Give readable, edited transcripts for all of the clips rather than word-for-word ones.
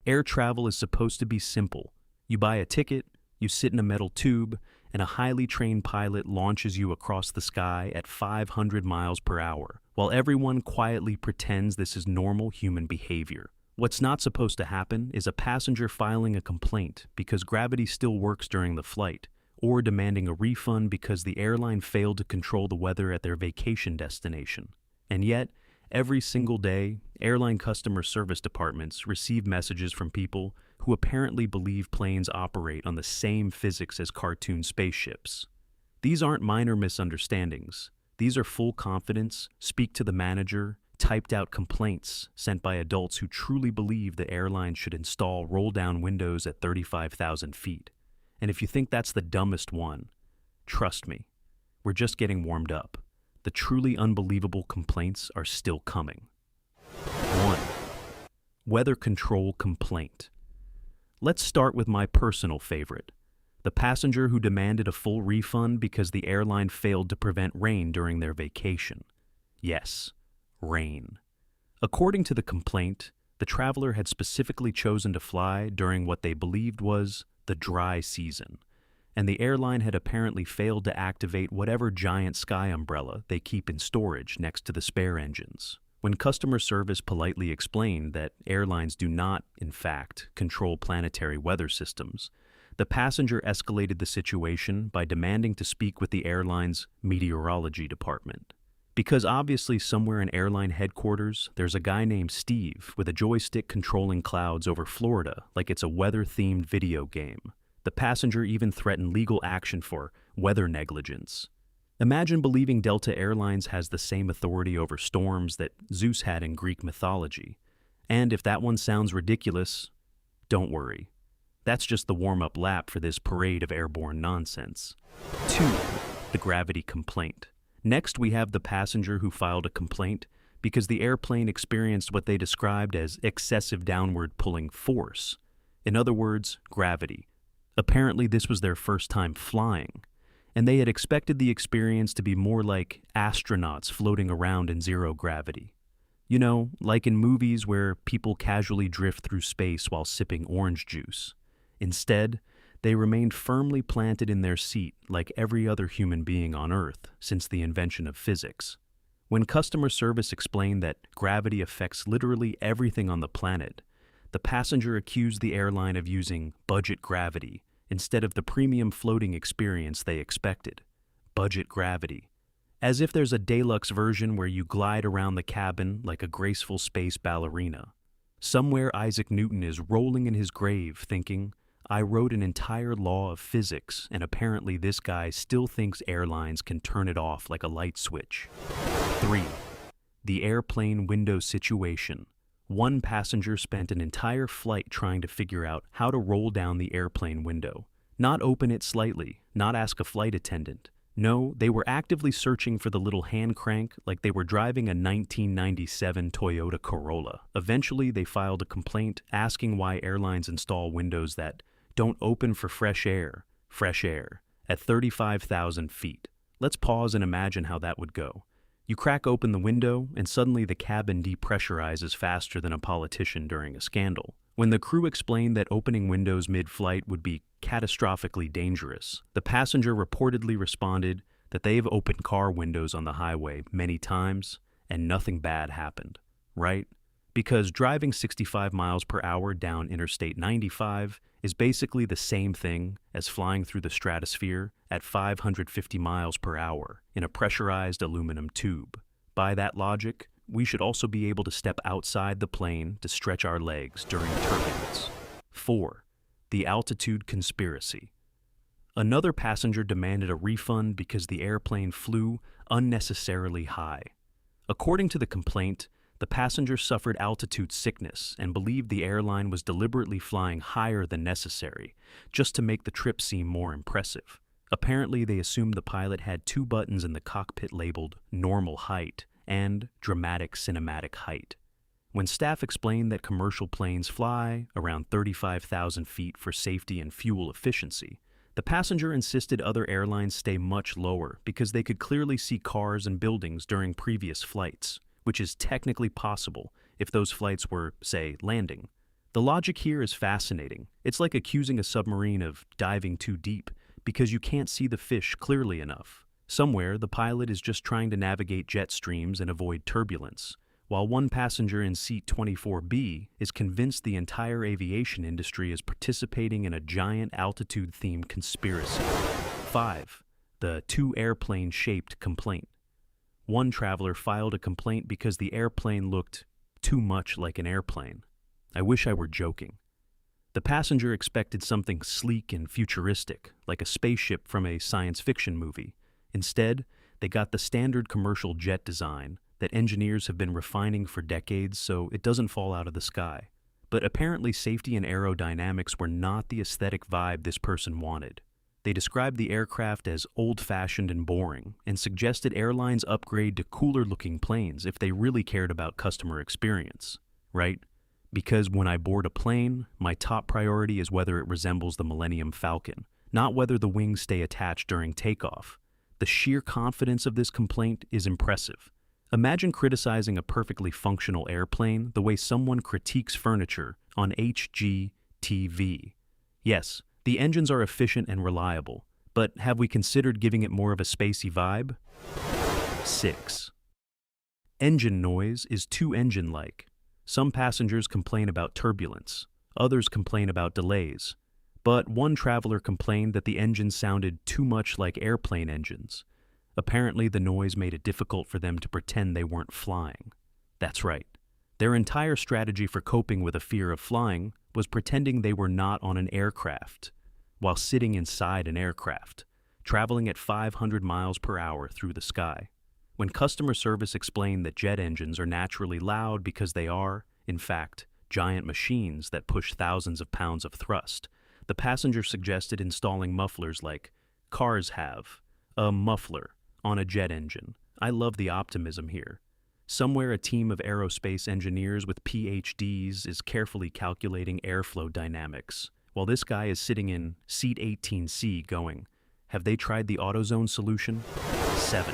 Air travel is supposed to be simple. You buy a ticket, you sit in a metal tube, and a highly trained pilot launches you across the sky at 500 miles per hour, while everyone quietly pretends this is normal human behavior. What's not supposed to happen is a passenger filing a complaint because gravity still works during the flight, or demanding a refund because the airline failed to control the weather at their vacation destination. And yet, every single day, airline customer service departments receive messages from people who apparently believe planes operate on the same physics as cartoon spaceships. These aren't minor misunderstandings. These are full confidence, speak to the manager, typed out complaints sent by adults who truly believe the airline should install roll-down windows at 35,000 feet. And if you think that's the dumbest one, trust me, we're just getting warmed up. The truly unbelievable complaints are still coming. 1. Weather control complaint. Let's start with my personal favorite. The passenger who demanded a full refund because the airline failed to prevent rain during their vacation. Yes, rain. According to the complaint, the traveler had specifically chosen to fly during what they believed was the dry season, and the airline had apparently failed to activate whatever giant sky umbrella they keep in storage next to the spare engines. When customer service politely explained that airlines do not, in fact, control planetary weather systems, the passenger escalated the situation by demanding to speak with the airline's meteorology department. Because obviously somewhere in airline headquarters, there's a guy named Steve with a joystick controlling clouds over Florida like it's a weather-themed video game. The passenger even threatened legal action for weather negligence. Imagine believing Delta Airlines has the same authority over storms that Zeus had in Greek mythology. And if that one sounds ridiculous, don't worry. That's just the warm-up lap for this parade of airborne nonsense. 2. The gravity complaint. Next, we have the passenger who filed a complaint because the airplane experienced what they described as excessive downward pulling force. In other words, gravity. Apparently, this was their first time flying, and they had expected the experience to be more like astronauts floating around in zero gravity. You know, like in movies where people casually drift through space while sipping orange juice. Instead, they remained firmly planted in their seat like every other human being on Earth since the invention of physics. When customer service explained that gravity affects literally everything on the planet, the passenger accused the airline of using budget gravity instead of the premium floating experience they expected. Budget gravity. As if there's a deluxe version where you glide around the cabin like a graceful space ballerina. Somewhere Isaac Newton is rolling in his grave thinking, I wrote an entire law of physics, and apparently this guy still thinks airlines can turn it off like a light switch. 3. The airplane window situation. One passenger spent an entire flight trying to figure out how to roll down the airplane window. Not open it slightly, not ask a flight attendant. No, they were actively searching for the little hand crank like they were driving a 1997 Toyota Corolla. Eventually, they filed a complaint asking why airlines install windows that don't open for fresh air, at 35,000 feet. Let's pause and imagine how that would go. You crack open the window, and suddenly the cabin depressurizes faster than a politician during a scandal. When the crew explained that opening windows mid-flight would be catastrophically dangerous, the passenger reportedly responded that they've opened car windows on the highway many times, and nothing bad happened, right? Because driving 65 miles per hour down Interstate 95 is basically the same thing as flying through the stratosphere at 550 miles per hour in a pressurized aluminum tube. By that logic, we should also be able to step outside the plane to stretch our legs during turbulence. 4. The altitude conspiracy. Another passenger demanded a refund because the airplane flew unnecessarily high. According to the complaint, the passenger suffered altitude sickness and believed the airline was deliberately flying higher than necessary, just to make the trip seem more impressive. Apparently, they assumed the pilot had two buttons in the cockpit labeled normal height and dramatic cinematic height. When staff explained that commercial planes fly around 35,000 feet for safety and fuel efficiency, the passenger insisted other airlines stay much lower because they could clearly see cars and buildings during previous flights, which is technically possible if those flights were, say, landing. The logic here is fascinating. It's like accusing a submarine of diving too deep because you can't see the fish clearly enough. Somewhere, the pilot is just trying to navigate jet streams and avoid turbulence, while one passenger in seat 24B is convinced the entire aviation industry is participating in a giant altitude-themed conspiracy. 5. The two-airplane-shaped complaint. One traveler filed a complaint because the airplane looked too much like an airplane. I wish I were joking. The passenger expected something sleek and futuristic, like a spaceship from a science fiction movie. Instead, they got the standard commercial jet design that engineers have been refining for decades so it doesn't fall out of the sky. But apparently safety and aerodynamics were not the aesthetic vibe this person wanted. They described the aircraft as old-fashioned and boring, and suggested airlines upgrade to cooler-looking planes if they really cared about customer experience. Right? Because when I board a plane, my top priority is whether it resembles the Millennium Falcon, not whether the wings stay attached during takeoff. The sheer confidence of this complaint is impressive. Imagine criticizing a perfectly functional airplane the way someone critiques furniture on HGTV. Yes, the engines are efficient and reliable, but have we considered giving it more of a spacey vibe? 6. Engine noise is too engine-like. Some passengers complain about turbulence, others complain about delays, but one traveler complained that the engine sounded too much like airplane engines. Apparently, the noise made it difficult for them to pretend they weren't flying. That's right. Their entire strategy for coping with a fear of flying was pretending they were not on an aircraft, while sitting inside an aircraft, traveling at 500 miles per hour through the sky. When customer service explained that jet engines are naturally loud because they are, in fact, giant machines that push thousands of pounds of thrust, the passenger suggested installing mufflers like cars have. A muffler on a jet engine. I love the optimism here. Somewhere a team of aerospace engineers with PhDs is carefully calculating airflow dynamics, while this guy is sitting in seat 18C going, have they tried the AutoZone solution? 7.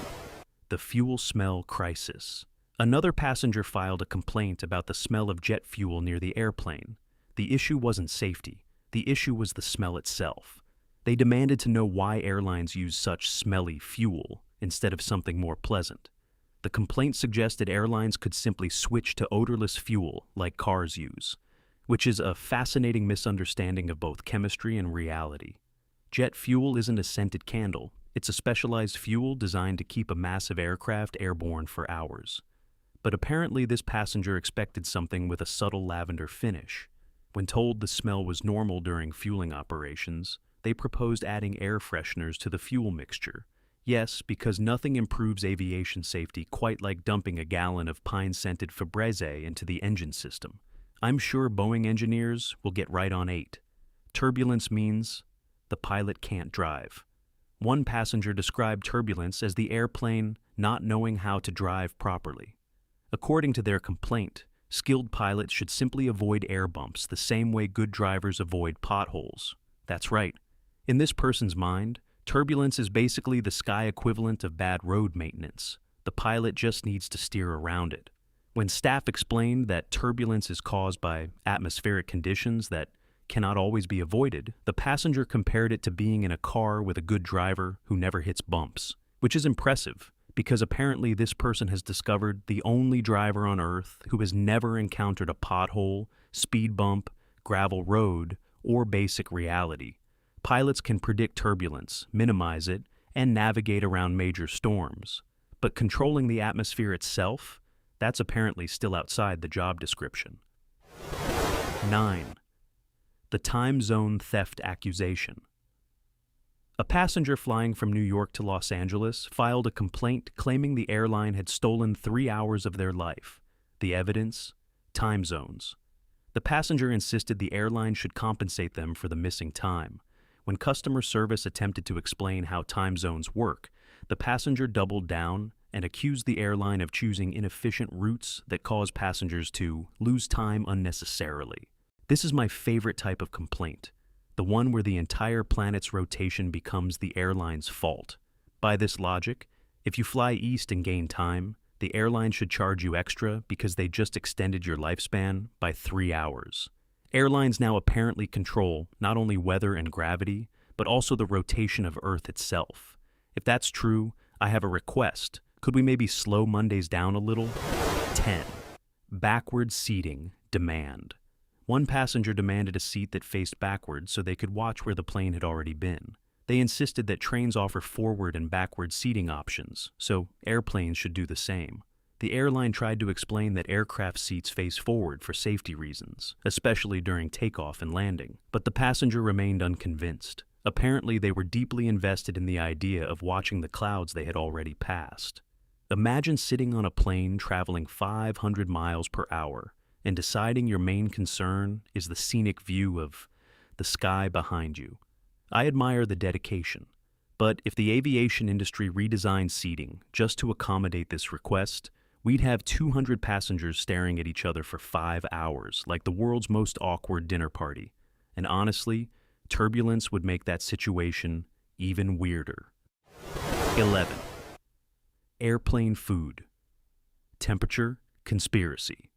The fuel smell crisis. Another passenger filed a complaint about the smell of jet fuel near the airplane. The issue wasn't safety. The issue was the smell itself. They demanded to know why airlines use such smelly fuel instead of something more pleasant. The complaint suggested airlines could simply switch to odorless fuel like cars use, which is a fascinating misunderstanding of both chemistry and reality. Jet fuel isn't a scented candle. It's a specialized fuel designed to keep a massive aircraft airborne for hours. But apparently this passenger expected something with a subtle lavender finish. When told the smell was normal during fueling operations, they proposed adding air fresheners to the fuel mixture. Yes, because nothing improves aviation safety quite like dumping a gallon of pine-scented Febreze into the engine system. I'm sure Boeing engineers will get right on 8. Turbulence means the pilot can't drive. One passenger described turbulence as the airplane not knowing how to drive properly. According to their complaint, skilled pilots should simply avoid air bumps the same way good drivers avoid potholes. That's right. In this person's mind, turbulence is basically the sky equivalent of bad road maintenance. The pilot just needs to steer around it. When staff explained that turbulence is caused by atmospheric conditions that cannot always be avoided, the passenger compared it to being in a car with a good driver who never hits bumps, which is impressive because apparently this person has discovered the only driver on Earth who has never encountered a pothole, speed bump, gravel road, or basic reality. Pilots can predict turbulence, minimize it, and navigate around major storms. But controlling the atmosphere itself, that's apparently still outside the job description. 9. The time zone theft accusation. A passenger flying from New York to Los Angeles filed a complaint claiming the airline had stolen 3 hours of their life. The evidence? Time zones. The passenger insisted the airline should compensate them for the missing time. When customer service attempted to explain how time zones work, the passenger doubled down and accused the airline of choosing inefficient routes that cause passengers to lose time unnecessarily. This is my favorite type of complaint, the one where the entire planet's rotation becomes the airline's fault. By this logic, if you fly east and gain time, the airline should charge you extra because they just extended your lifespan by 3 hours. Airlines now apparently control not only weather and gravity, but also the rotation of Earth itself. If that's true, I have a request. Could we maybe slow Mondays down a little? 10. Backward seating demand. One passenger demanded a seat that faced backwards so they could watch where the plane had already been. They insisted that trains offer forward and backward seating options, so airplanes should do the same. The airline tried to explain that aircraft seats face forward for safety reasons, especially during takeoff and landing, but the passenger remained unconvinced. Apparently, they were deeply invested in the idea of watching the clouds they had already passed. Imagine sitting on a plane traveling 500 miles per hour and deciding your main concern is the scenic view of the sky behind you. I admire the dedication, but if the aviation industry redesigned seating just to accommodate this request, we'd have 200 passengers staring at each other for 5 hours, like the world's most awkward dinner party. And honestly, turbulence would make that situation even weirder. 11. Airplane food. Temperature conspiracy.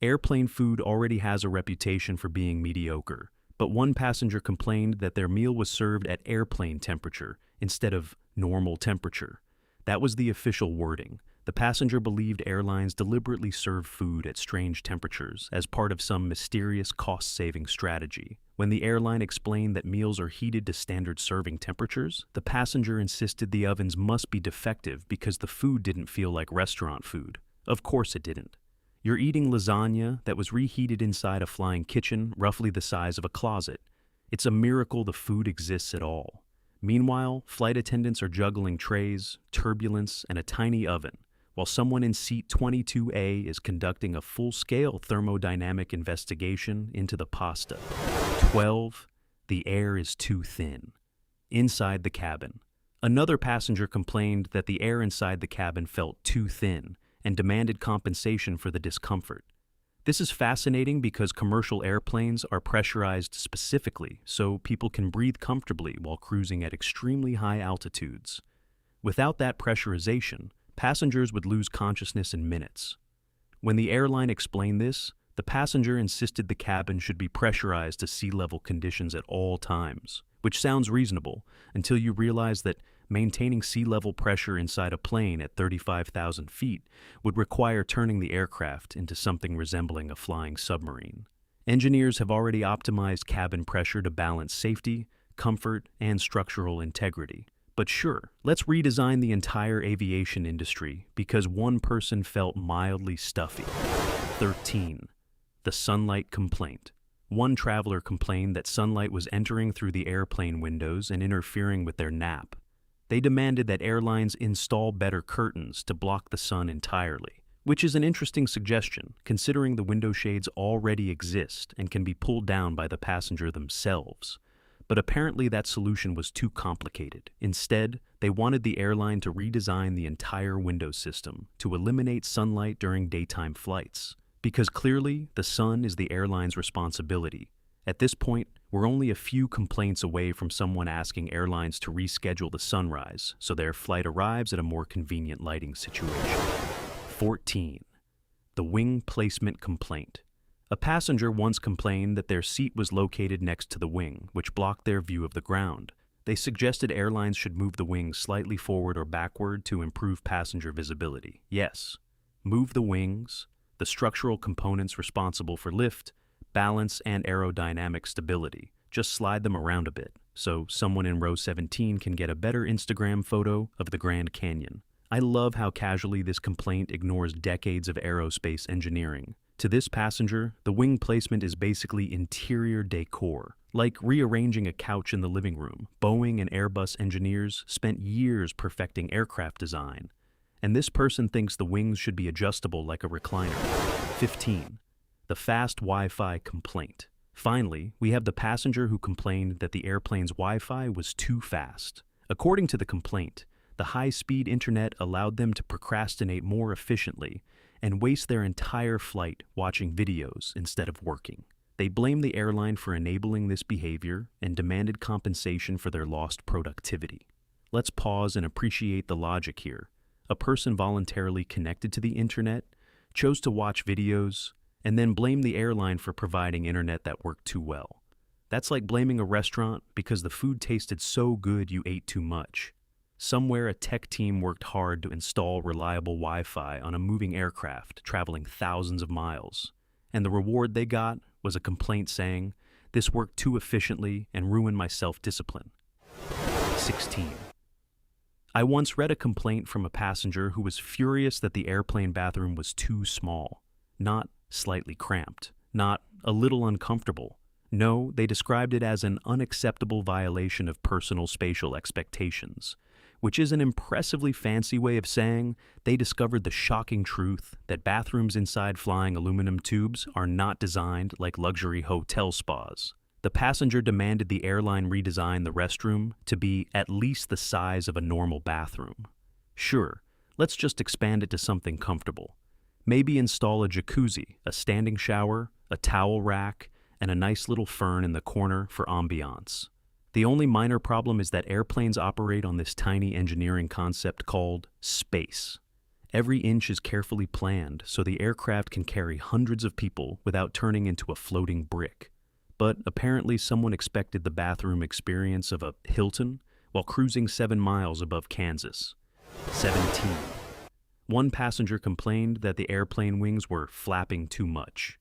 Airplane food already has a reputation for being mediocre, but one passenger complained that their meal was served at airplane temperature instead of normal temperature. That was the official wording. The passenger believed airlines deliberately serve food at strange temperatures as part of some mysterious cost-saving strategy. When the airline explained that meals are heated to standard serving temperatures, the passenger insisted the ovens must be defective because the food didn't feel like restaurant food. Of course it didn't. You're eating lasagna that was reheated inside a flying kitchen roughly the size of a closet. It's a miracle the food exists at all. Meanwhile, flight attendants are juggling trays, turbulence, and a tiny oven, while someone in seat 22A is conducting a full-scale thermodynamic investigation into the pasta. 12. The air is too thin. Inside the cabin. Another passenger complained that the air inside the cabin felt too thin and demanded compensation for the discomfort. This is fascinating because commercial airplanes are pressurized specifically so people can breathe comfortably while cruising at extremely high altitudes. Without that pressurization, passengers would lose consciousness in minutes. When the airline explained this, the passenger insisted the cabin should be pressurized to sea level conditions at all times, which sounds reasonable until you realize that maintaining sea level pressure inside a plane at 35,000 feet would require turning the aircraft into something resembling a flying submarine. Engineers have already optimized cabin pressure to balance safety, comfort, and structural integrity. But sure, let's redesign the entire aviation industry because one person felt mildly stuffy. 13. The sunlight complaint. One traveler complained that sunlight was entering through the airplane windows and interfering with their nap. They demanded that airlines install better curtains to block the sun entirely, which is an interesting suggestion considering the window shades already exist and can be pulled down by the passenger themselves. But apparently that solution was too complicated. Instead, they wanted the airline to redesign the entire window system to eliminate sunlight during daytime flights. Because clearly, the sun is the airline's responsibility. At this point, we're only a few complaints away from someone asking airlines to reschedule the sunrise so their flight arrives at a more convenient lighting situation. 14. The wing placement complaint. A passenger once complained that their seat was located next to the wing, which blocked their view of the ground. They suggested airlines should move the wings slightly forward or backward to improve passenger visibility. Yes, move the wings, the structural components responsible for lift, balance, and aerodynamic stability. Just slide them around a bit, so someone in row 17 can get a better Instagram photo of the Grand Canyon. I love how casually this complaint ignores decades of aerospace engineering. To this passenger, the wing placement is basically interior decor, like rearranging a couch in the living room. Boeing and Airbus engineers spent years perfecting aircraft design, and this person thinks the wings should be adjustable like a recliner. 15. The fast Wi-Fi complaint. Finally, we have the passenger who complained that the airplane's Wi-Fi was too fast. According to the complaint, the high-speed internet allowed them to procrastinate more efficiently and waste their entire flight watching videos instead of working. They blamed the airline for enabling this behavior and demanded compensation for their lost productivity. Let's pause and appreciate the logic here. A person voluntarily connected to the internet chose to watch videos, and then blame the airline for providing internet that worked too well. That's like blaming a restaurant because the food tasted so good you ate too much. Somewhere a tech team worked hard to install reliable Wi-Fi on a moving aircraft traveling thousands of miles, and the reward they got was a complaint saying, "This worked too efficiently and ruined my self-discipline." 16. I once read a complaint from a passenger who was furious that the airplane bathroom was too small, not slightly cramped, not a little uncomfortable. No, they described it as an unacceptable violation of personal spatial expectations, which is an impressively fancy way of saying they discovered the shocking truth that bathrooms inside flying aluminum tubes are not designed like luxury hotel spas. The passenger demanded the airline redesign the restroom to be at least the size of a normal bathroom. Sure, let's just expand it to something comfortable. Maybe install a jacuzzi, a standing shower, a towel rack, and a nice little fern in the corner for ambiance. The only minor problem is that airplanes operate on this tiny engineering concept called space. Every inch is carefully planned so the aircraft can carry hundreds of people without turning into a floating brick. But apparently someone expected the bathroom experience of a Hilton while cruising 7 miles above Kansas. 17. One passenger complained that the airplane wings were flapping too much.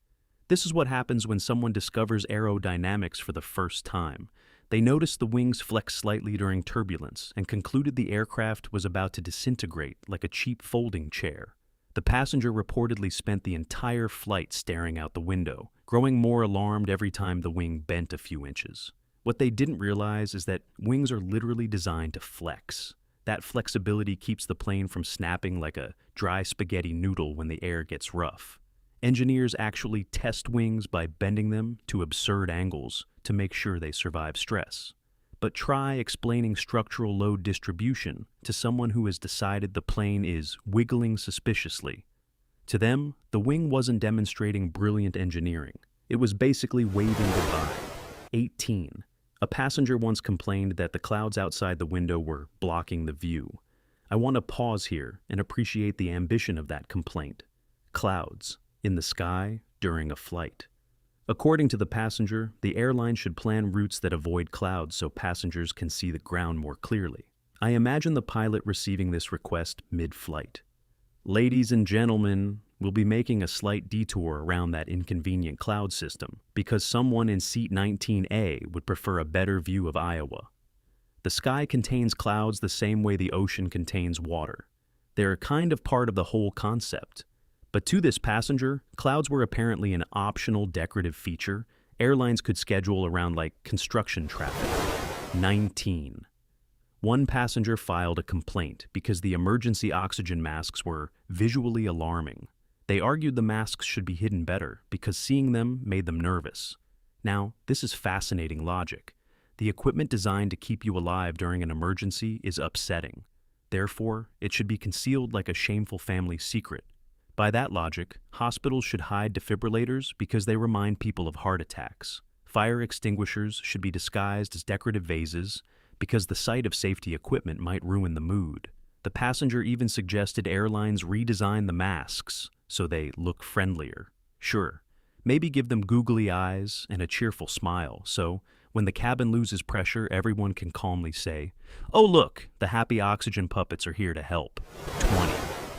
This is what happens when someone discovers aerodynamics for the first time. They noticed the wings flex slightly during turbulence and concluded the aircraft was about to disintegrate like a cheap folding chair. The passenger reportedly spent the entire flight staring out the window, growing more alarmed every time the wing bent a few inches. What they didn't realize is that wings are literally designed to flex. That flexibility keeps the plane from snapping like a dry spaghetti noodle when the air gets rough. Engineers actually test wings by bending them to absurd angles to make sure they survive stress. But try explaining structural load distribution to someone who has decided the plane is wiggling suspiciously. To them, the wing wasn't demonstrating brilliant engineering. It was basically waving goodbye. 18. A passenger once complained that the clouds outside the window were blocking the view. I want to pause here and appreciate the ambition of that complaint. Clouds in the sky during a flight. According to the passenger, the airline should plan routes that avoid clouds so passengers can see the ground more clearly. I imagine the pilot receiving this request mid-flight. Ladies and gentlemen, we'll be making a slight detour around that inconvenient cloud system because someone in seat 19A would prefer a better view of Iowa. The sky contains clouds the same way the ocean contains water. They're kind of part of the whole concept. But to this passenger, clouds were apparently an optional decorative feature airlines could schedule around like construction traffic. 19. One passenger filed a complaint because the emergency oxygen masks were visually alarming. They argued the masks should be hidden better because seeing them made them nervous. Now, this is fascinating logic. The equipment designed to keep you alive during an emergency is upsetting. Therefore, it should be concealed like a shameful family secret. By that logic, hospitals should hide defibrillators because they remind people of heart attacks. Fire extinguishers should be disguised as decorative vases because the sight of safety equipment might ruin the mood. The passenger even suggested airlines redesign the masks so they look friendlier. Sure, maybe give them googly eyes and a cheerful smile so when the cabin loses pressure, everyone can calmly say, "Oh look, the happy oxygen puppets are here to help." 20.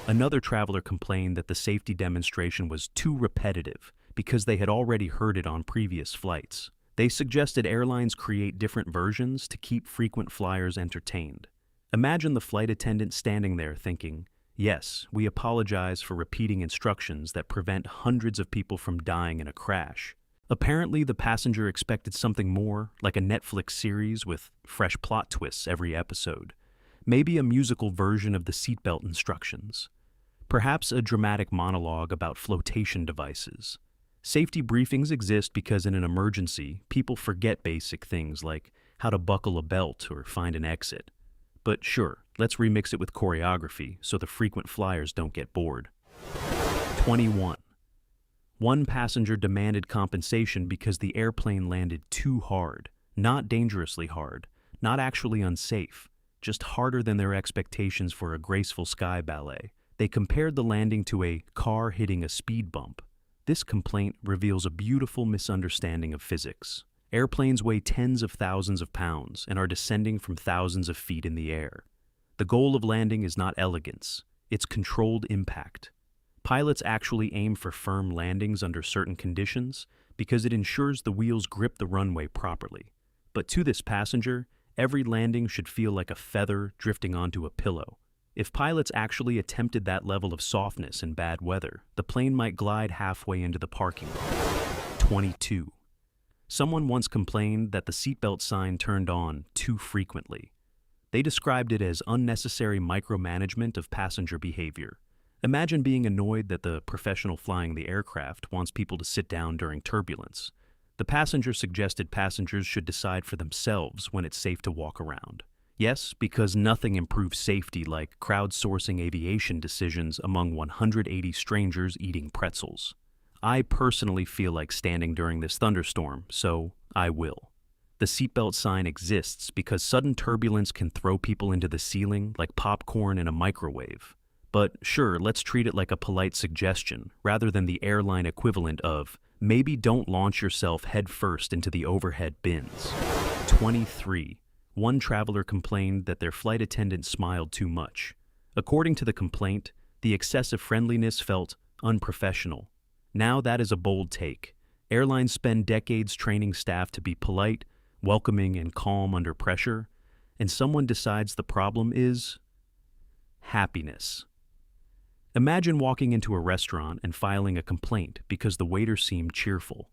Another traveler complained that the safety demonstration was too repetitive because they had already heard it on previous flights. They suggested airlines create different versions to keep frequent flyers entertained. Imagine the flight attendant standing there thinking, "Yes, we apologize for repeating instructions that prevent hundreds of people from dying in a crash." Apparently, the passenger expected something more, like a Netflix series with fresh plot twists every episode. Maybe a musical version of the seatbelt instructions. Perhaps a dramatic monologue about flotation devices. Safety briefings exist because in an emergency, people forget basic things like how to buckle a belt or find an exit. But sure, let's remix it with choreography so the frequent flyers don't get bored. 21. One passenger demanded compensation because the airplane landed too hard. Not dangerously hard, not actually unsafe, just harder than their expectations for a graceful sky ballet. They compared the landing to a car hitting a speed bump. This complaint reveals a beautiful misunderstanding of physics. Airplanes weigh tens of thousands of pounds and are descending from thousands of feet in the air. The goal of landing is not elegance, it's controlled impact. Pilots actually aim for firm landings under certain conditions because it ensures the wheels grip the runway properly. But to this passenger, every landing should feel like a feather drifting onto a pillow. If pilots actually attempted that level of softness in bad weather, the plane might glide halfway into the parking lot. 22. Someone once complained that the seatbelt sign turned on too frequently. They described it as unnecessary micromanagement of passenger behavior. Imagine being annoyed that the professional flying the aircraft wants people to sit down during turbulence. The passenger suggested passengers should decide for themselves when it's safe to walk around. Yes, because nothing improves safety like crowdsourcing aviation decisions among 180 strangers eating pretzels. I personally feel like standing during this thunderstorm, so I will. The seatbelt sign exists because sudden turbulence can throw people into the ceiling like popcorn in a microwave. But sure, let's treat it like a polite suggestion, rather than the airline equivalent of, maybe don't launch yourself head first into the overhead bins. 23. One traveler complained that their flight attendant smiled too much. According to the complaint, the excessive friendliness felt unprofessional. Now that is a bold take. Airlines spend decades training staff to be polite, welcoming, and calm under pressure, and someone decides the problem is happiness. Imagine walking into a restaurant and filing a complaint because the waiter seemed cheerful.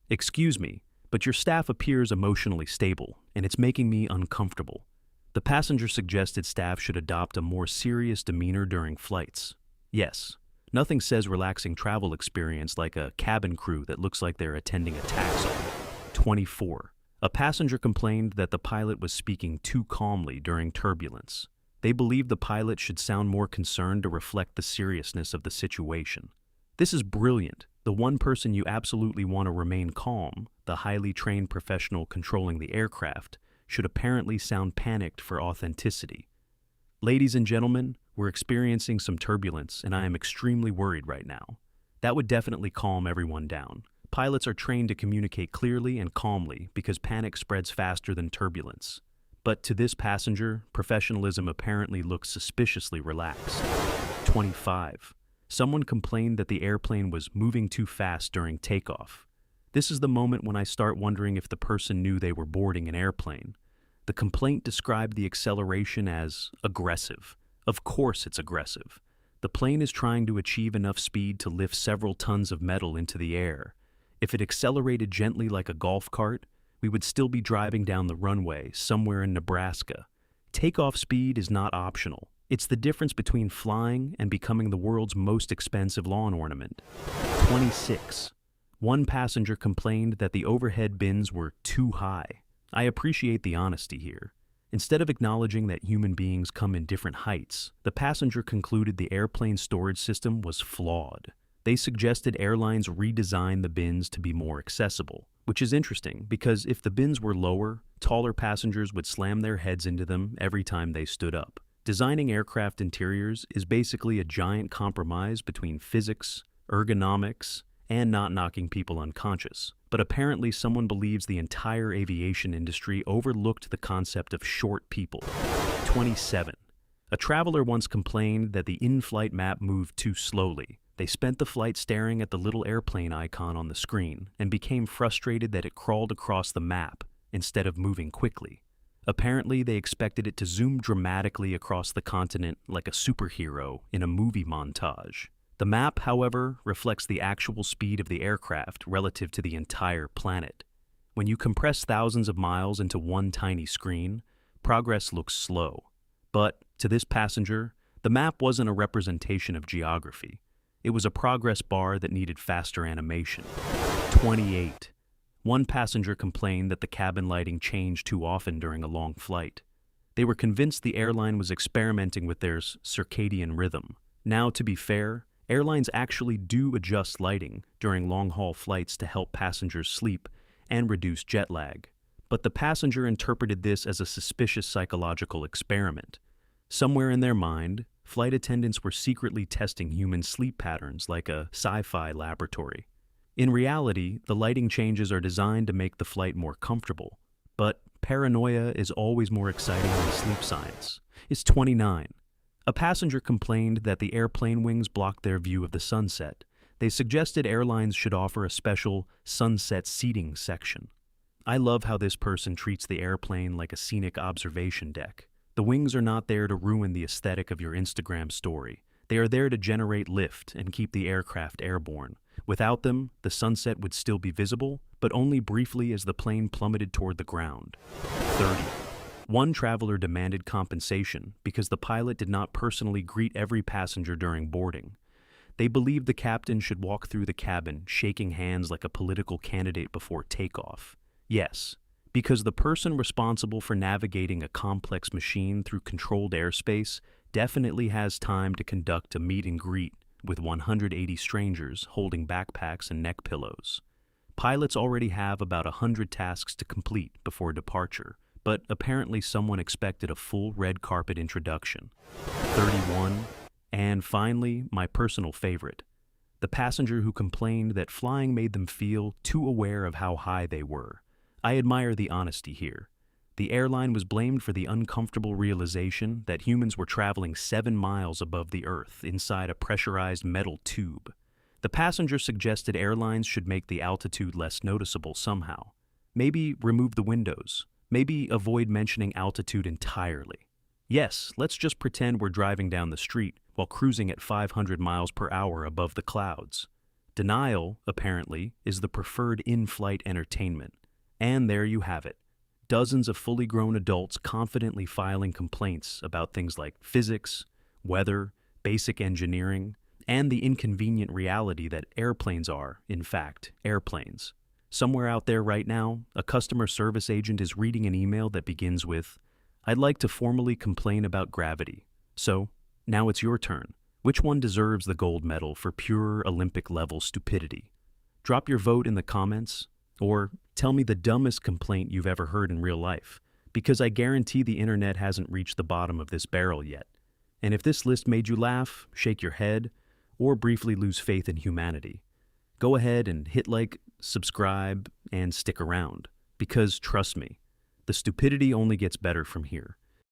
Excuse me, but your staff appears emotionally stable, and it's making me uncomfortable. The passenger suggested staff should adopt a more serious demeanor during flights. Yes, nothing says relaxing travel experience like a cabin crew that looks like they're attending a tax audit. 24. A passenger complained that the pilot was speaking too calmly during turbulence. They believed the pilot should sound more concerned to reflect the seriousness of the situation. This is brilliant. The one person you absolutely want to remain calm, the highly trained professional controlling the aircraft, should apparently sound panicked for authenticity. Ladies and gentlemen, we're experiencing some turbulence and I am extremely worried right now. That would definitely calm everyone down. Pilots are trained to communicate clearly and calmly because panic spreads faster than turbulence. But to this passenger, professionalism apparently looks suspiciously relaxed. 25. Someone complained that the airplane was moving too fast during takeoff. This is the moment when I start wondering if the person knew they were boarding an airplane. The complaint described the acceleration as aggressive. Of course it's aggressive. The plane is trying to achieve enough speed to lift several tons of metal into the air. If it accelerated gently like a golf cart, we would still be driving down the runway somewhere in Nebraska. Takeoff speed is not optional. It's the difference between flying and becoming the world's most expensive lawn ornament. 26. One passenger complained that the overhead bins were too high. I appreciate the honesty here. Instead of acknowledging that human beings come in different heights, the passenger concluded the airplane storage system was flawed. They suggested airlines redesign the bins to be more accessible, which is interesting because if the bins were lower, taller passengers would slam their heads into them every time they stood up. Designing aircraft interiors is basically a giant compromise between physics, ergonomics, and not knocking people unconscious. But apparently someone believes the entire aviation industry overlooked the concept of short people. 27. A traveler once complained that the in-flight map moved too slowly. They spent the flight staring at the little airplane icon on the screen and became frustrated that it crawled across the map instead of moving quickly. Apparently, they expected it to zoom dramatically across the continent like a superhero in a movie montage. The map, however, reflects the actual speed of the aircraft relative to the entire planet. When you compress thousands of miles into one tiny screen, progress looks slow. But, to this passenger, the map wasn't a representation of geography. It was a progress bar that needed faster animation. 28. One passenger complained that the cabin lighting changed too often during a long flight. They were convinced the airline was experimenting with their circadian rhythm. Now, to be fair, airlines actually do adjust lighting during long-haul flights to help passengers sleep and reduce jet lag. But the passenger interpreted this as a suspicious psychological experiment. Somewhere in their mind, flight attendants were secretly testing human sleep patterns like a sci-fi laboratory. In reality, the lighting changes are designed to make the flight more comfortable. But paranoia is always more exciting than sleep science. It's 29. A passenger complained that the airplane wings blocked their view of the sunset. They suggested airlines should offer a special sunset seating section. I love how this person treats the airplane like a scenic observation deck. The wings are not there to ruin the aesthetic of your Instagram story. They are there to generate lift and keep the aircraft airborne. Without them, the sunset would still be visible, but only briefly as the plane plummeted toward the ground. 30. One traveler demanded compensation because the pilot did not personally greet every passenger during boarding. They believed the captain should walk through the cabin, shaking hands like a political candidate before takeoff. Yes, because the person responsible for navigating a complex machine through controlled airspace definitely has time to conduct a meet and greet with 180 strangers holding backpacks and neck pillows. Pilots already have about 100 tasks to complete before departure, but apparently someone expected a full red carpet introduction. 31. And finally, my personal favorite. The passenger who complained that flying made them feel too aware of how high they were. I admire the honesty here. The airline was blamed for the uncomfortable realization that humans were traveling 7 miles above the Earth inside a pressurized metal tube. The passenger suggested airlines should make the altitude less noticeable somehow. Maybe remove the windows. Maybe avoid mentioning altitude entirely. Yes, let's just pretend we're driving down the street while cruising at 500 miles per hour above the clouds. Denial, apparently, is the preferred in-flight entertainment. And there you have it. Dozens of fully grown adults confidently filing complaints about things like physics, weather, basic engineering, and the inconvenient reality that airplanes are, in fact, airplanes. Somewhere out there right now, a customer service agent is reading an email that begins with, "I'd like to formally complain about gravity. So, now it's your turn. Which one deserves the gold medal for pure Olympic-level stupidity? Drop your vote in the comments, or tell me the dumbest complaint you've ever heard in real life, because I guarantee the internet hasn't reached the bottom of this barrel yet. And if this list made you laugh, shake your head, or briefly lose faith in humanity, go ahead and hit like, subscribe, and stick around. Because trust me, the stupidity only gets better from here.